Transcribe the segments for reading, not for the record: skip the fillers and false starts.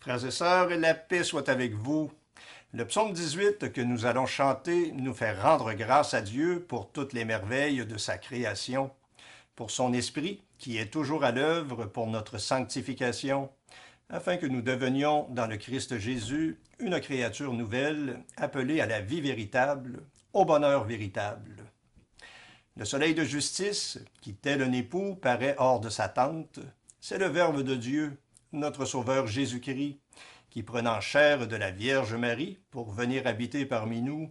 Frères et sœurs, la paix soit avec vous. Le psaume 18 que nous allons chanter nous fait rendre grâce à Dieu pour toutes les merveilles de sa création, pour son esprit qui est toujours à l'œuvre pour notre sanctification, afin que nous devenions dans le Christ Jésus une créature nouvelle, appelée à la vie véritable, au bonheur véritable. Le soleil de justice, qui tel un époux paraît hors de sa tente, c'est le Verbe de Dieu, notre Sauveur Jésus-Christ, qui prenant chair de la Vierge Marie pour venir habiter parmi nous,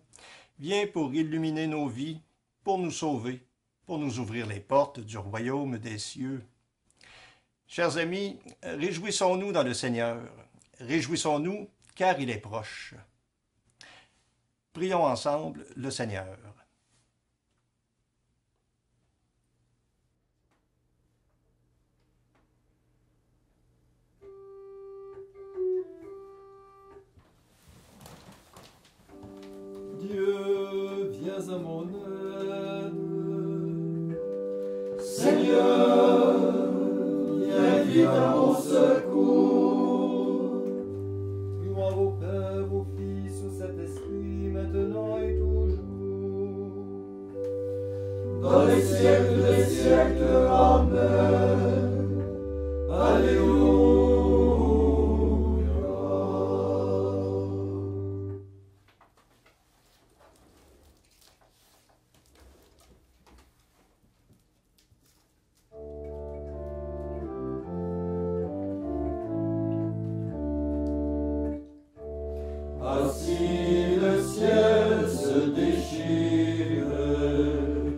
vient pour illuminer nos vies, pour nous sauver, pour nous ouvrir les portes du royaume des cieux. Chers amis, réjouissons-nous dans le Seigneur, réjouissons-nous car il est proche. Prions ensemble le Seigneur. Dieu, viens à mon aide. Seigneur, viens vite à mon secours. Gloire au Père, au Fils, au Saint-Esprit, maintenant et toujours. Dans les siècles des siècles, Amen. Alléluia. Si le ciel se déchire,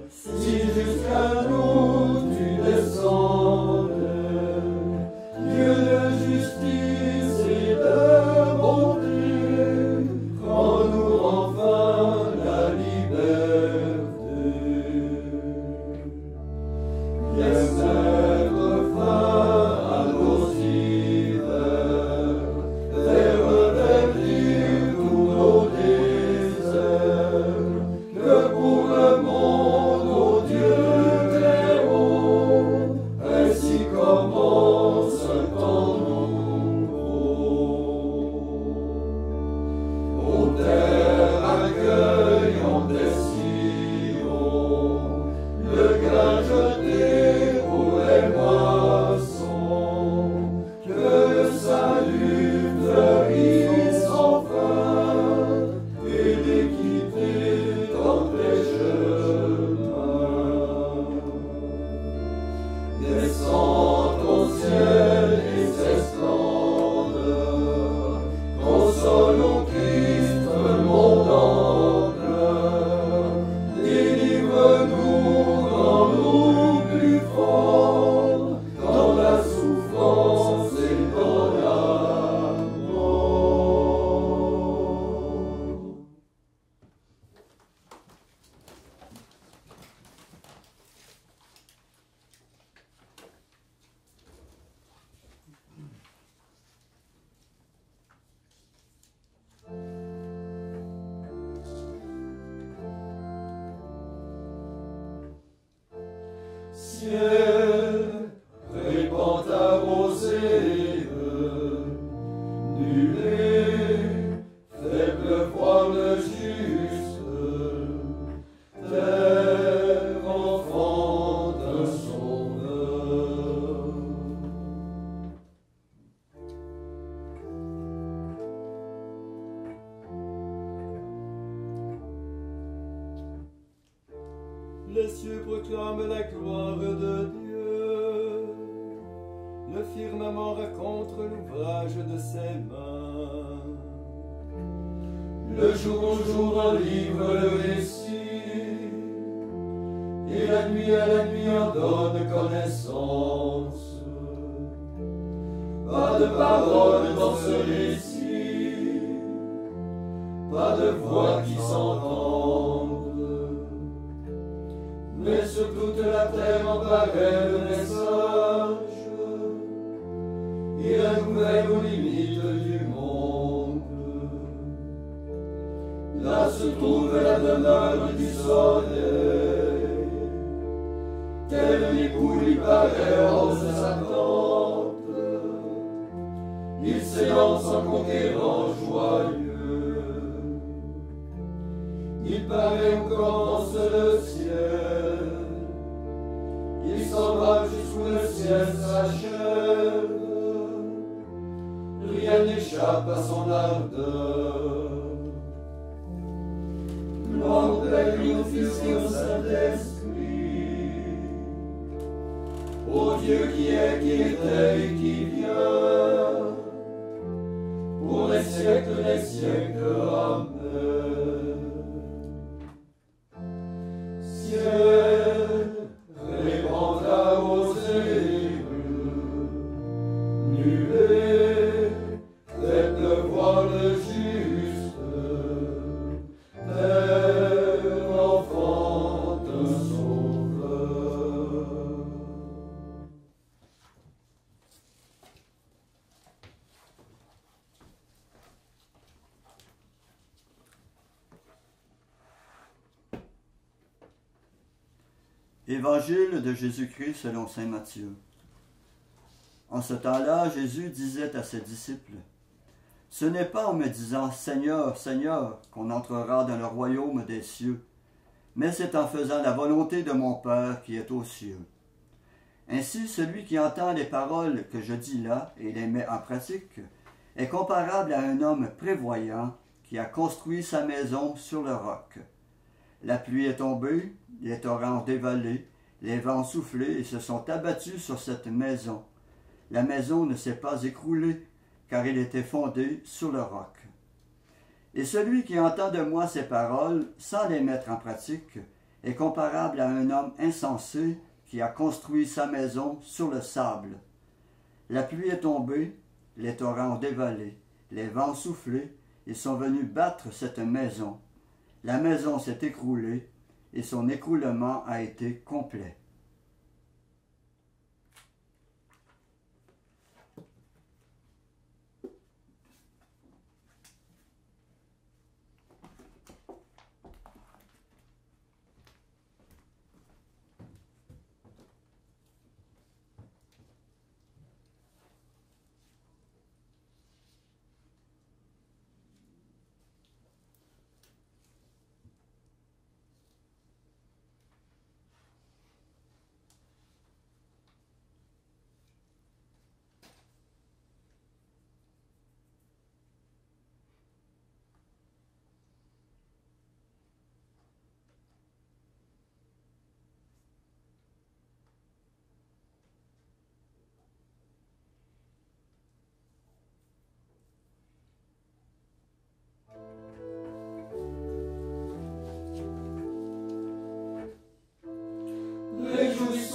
si jusqu'à nous tu descendes, Dieu de justice et de bonté, rends-nous enfin la liberté. Viens mettre fin à nos hivers, fais revenir tous nos déserts, que pour le monde, ô Dieu très haut, ainsi commence un temps nouveau. Ô terre accueillante des sillons, le grain jeté pour les moissons, que le salut fleurisse enfin, et l'équité dans les chemins. Descends ton ciel et ses splendeurs, console au Christ le monde en pleurs, délivre-nous, rends-nous plus forts, dans la souffrance et dans la mort. Ciel, répands ta rosée, nuée, fais pleuvoir le juste, terre, enfant d'un sauveur. Les cieux proclament la gloire de Dieu, le firmament raconte l'ouvrage de ses mains. Le jour en livre le récit, et la nuit à la nuit en donne connaissance. Pas de parole dans ce récit, pas de voix qui s'entende, mais sur toute la terre en paraît le message, et la nouvelle aux limites du monde. Là se trouve la demeure du soleil, tel un époux lui paraît hors de sa tente, il s'élance en conquérant joyeux. Il paraît où commence le ciel, il s'en va jusqu'où le ciel s'achève. Rien n'échappe à son ardeur. Gloire au Père, au Fils et au Saint-Esprit, au Dieu qui était et qui vient, pour les siècles des siècles. Amen. Ciel, répandra aux élus, nuée, faites pleuvoir le juste, Père, enfant, un sauveur. Évangile de Jésus-Christ selon saint Matthieu. En ce temps-là, Jésus disait à ses disciples, « Ce n'est pas en me disant « Seigneur, Seigneur » qu'on entrera dans le royaume des cieux, mais c'est en faisant la volonté de mon Père qui est aux cieux. Ainsi, celui qui entend les paroles que je dis là et les met en pratique est comparable à un homme prévoyant qui a construit sa maison sur le roc. La pluie est tombée, les torrents ont dévalé, les vents ont soufflé et se sont abattus sur cette maison. La maison ne s'est pas écroulée, car elle était fondée sur le roc. Et celui qui entend de moi ces paroles, sans les mettre en pratique, est comparable à un homme insensé qui a construit sa maison sur le sable. La pluie est tombée, les torrents ont dévalé, les vents ont soufflé, ils sont venus battre cette maison. La maison s'est écroulée, et son écroulement a été complet.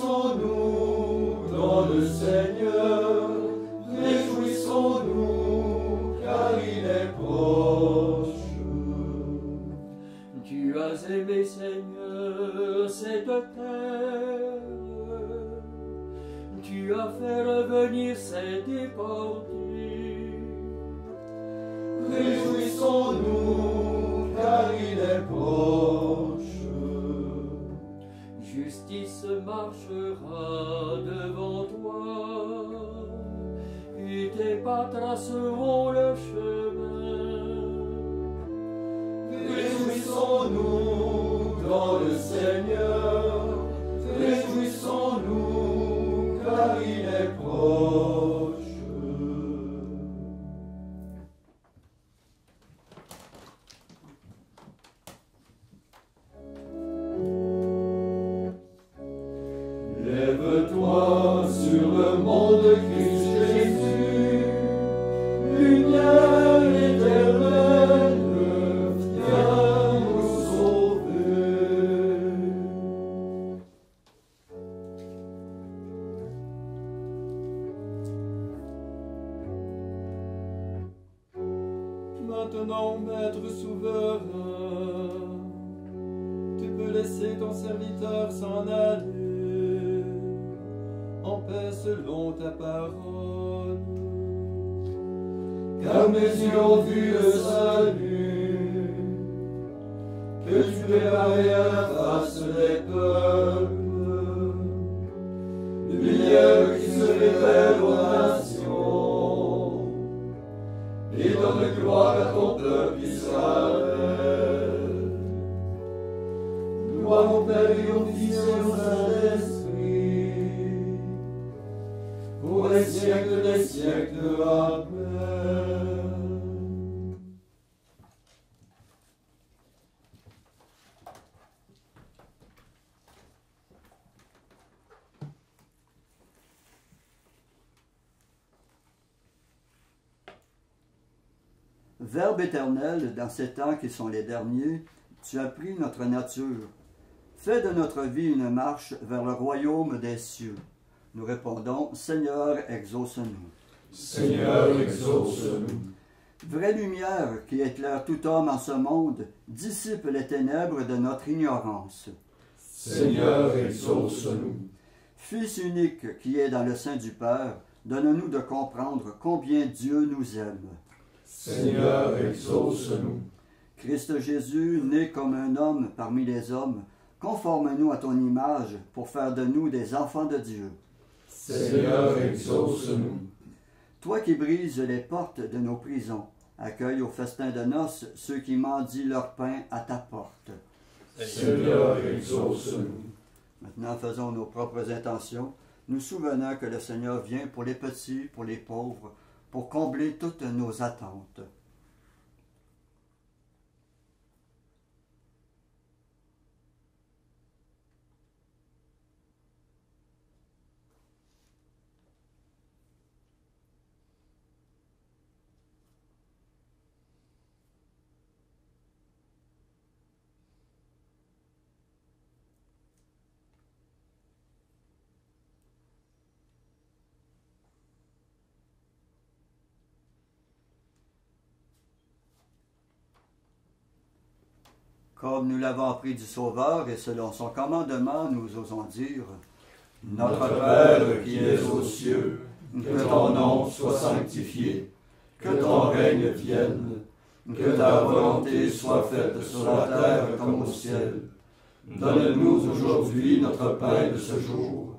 Réjouissons-nous dans le Seigneur, réjouissons-nous car il est proche. Tu as aimé, Seigneur, cette terre, tu as fait revenir ses déportés. Réjouissons-nous car il est proche. Justice marchera devant toi, et tes pas traceront le chemin. Réjouissons-nous dans le Seigneur, réjouissons-nous car il est proche. Lève-toi sur le monde de Christ Jésus, lumière éternelle, viens nous sauver. Maintenant, Maître souverain, tu peux laisser ton serviteur s'en aller en paix selon ta parole. Car mes yeux ont vu le salut que tu préparais à la face des peuples, lumière qui se révèle aux nations les siècles des siècles. Amen. Verbe éternel, dans ces temps qui sont les derniers, tu as pris notre nature. Fais de notre vie une marche vers le royaume des cieux. Nous répondons, Seigneur, exauce-nous. Seigneur, exauce-nous. Vraie lumière qui éclaire tout homme en ce monde, dissipe les ténèbres de notre ignorance. Seigneur, exauce-nous. Fils unique qui est dans le sein du Père, donne-nous de comprendre combien Dieu nous aime. Seigneur, exauce-nous. Christ Jésus, né comme un homme parmi les hommes, conforme-nous à ton image pour faire de nous des enfants de Dieu. Seigneur, exauce-nous. Toi qui brises les portes de nos prisons, accueille au festin de noces ceux qui mendient leur pain à ta porte. Seigneur, exauce-nous. Maintenant, faisons nos propres intentions, nous souvenant que le Seigneur vient pour les petits, pour les pauvres, pour combler toutes nos attentes. Comme nous l'avons appris du Sauveur et selon son commandement, nous osons dire « Notre Père qui es aux cieux, que ton nom soit sanctifié, que ton règne vienne, que ta volonté soit faite sur la terre comme au ciel. Donne-nous aujourd'hui notre pain de ce jour.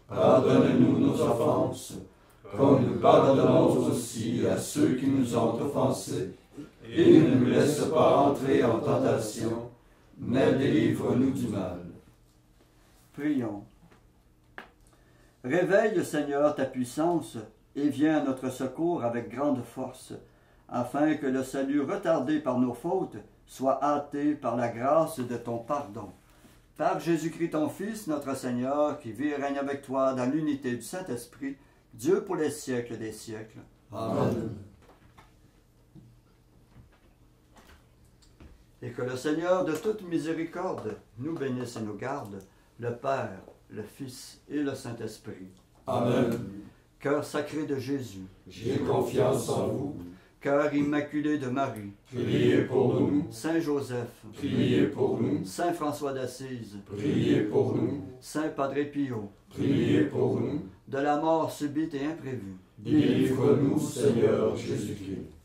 Pardonne-nous nos offenses, comme nous pardonnons aussi à ceux qui nous ont offensés. Et ne nous laisse pas entrer en tentation, mais délivre-nous du mal. » Prions. Réveille, Seigneur, ta puissance et viens à notre secours avec grande force, afin que le salut retardé par nos fautes soit hâté par la grâce de ton pardon. Par Jésus-Christ ton Fils, notre Seigneur, qui vit et règne avec toi dans l'unité du Saint-Esprit, Dieu pour les siècles des siècles. Amen. Et que le Seigneur de toute miséricorde nous bénisse et nous garde, le Père, le Fils et le Saint-Esprit. Amen. Cœur sacré de Jésus, J'ai confiance en vous. cœur immaculé de Marie, Priez pour nous. Saint Joseph, Priez pour nous. Saint François d'Assise, Priez pour nous. Saint Padre Pio, Priez pour nous. de la mort subite et imprévue, Délivre-nous, Seigneur Jésus-Christ.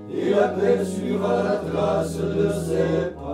Et la paix suivra la trace de ses pas.